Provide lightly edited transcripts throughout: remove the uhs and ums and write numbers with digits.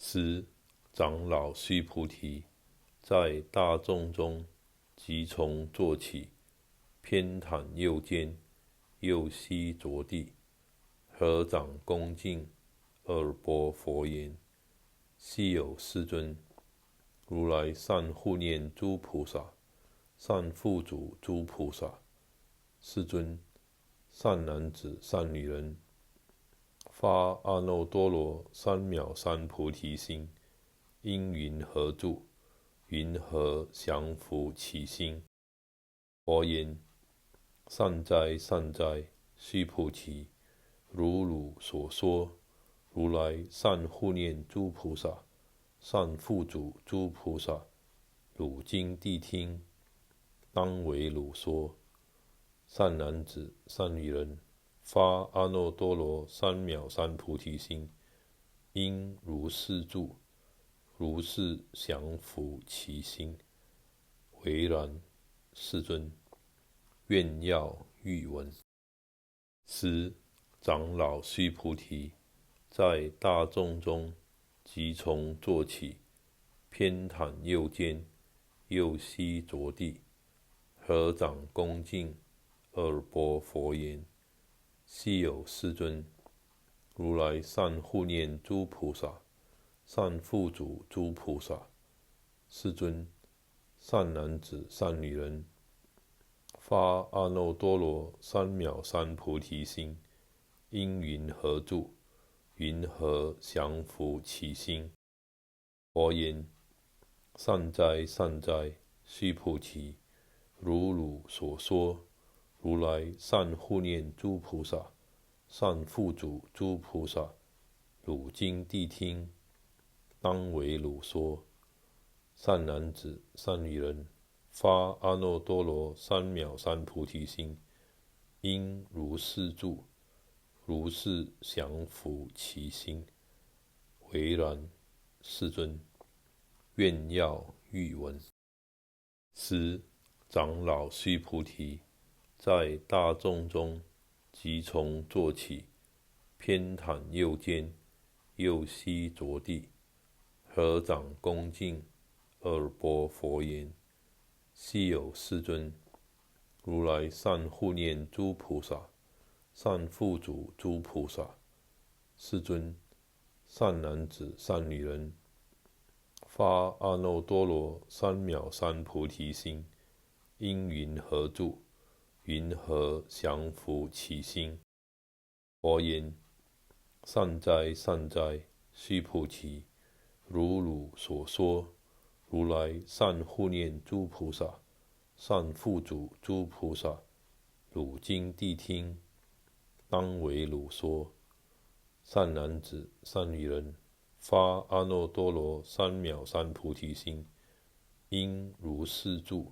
十长老须菩提，在大众中即从坐起，偏袒右肩，右膝着地，合掌恭敬，耳钵佛言：昔有世尊，如来善护念诸菩萨，善付嘱诸菩萨。世尊，善男子、善女人，发阿耨多罗三藐三菩提心，因云何住？云何降伏其心？佛言：善哉，善哉，须菩提，如汝所说，如来善护念诸菩萨，善付嘱诸菩萨。汝今谛听，当为汝说。善男子、善女人，发阿耨多罗三藐三菩提心，应如是住，如是降伏其心。唯然，世尊。愿要欲闻。十长老须菩提，在大众中即从坐起，偏袒右肩，右膝着地，合掌恭敬，耳钵佛言：昔有世尊，如来善护念诸菩萨，善付嘱诸菩萨。世尊，善男子、善女人，发阿耨多罗三藐三菩提心，因云何住？云何降伏其心？佛言：善哉，善哉，须菩提，如汝所说，如来善护念诸菩萨，善付嘱诸菩萨。汝今谛听，当为汝说。善男子、善女人，发阿耨多罗三藐三菩提心，应如是住，如是降伏其心。唯然，世尊。愿要欲闻。十长老须菩提，在大众中即从坐起，偏袒右肩，右膝着地，合掌恭敬，耳钵佛言：昔有世尊，如来善护念诸菩萨，善付嘱诸菩萨。世尊，善男子、善女人，发阿耨多罗三藐三菩提心，因云何住？云何降伏其心？佛言：善哉，善哉，须菩提，如汝所说，如来善护念诸菩萨，善付嘱诸菩萨。汝今谛听，当为汝说。善男子、善女人，发阿耨多罗三藐三菩提心，应如是住，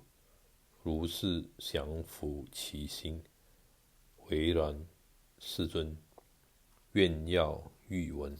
如是降伏其心。唯然，世尊。愿要欲闻。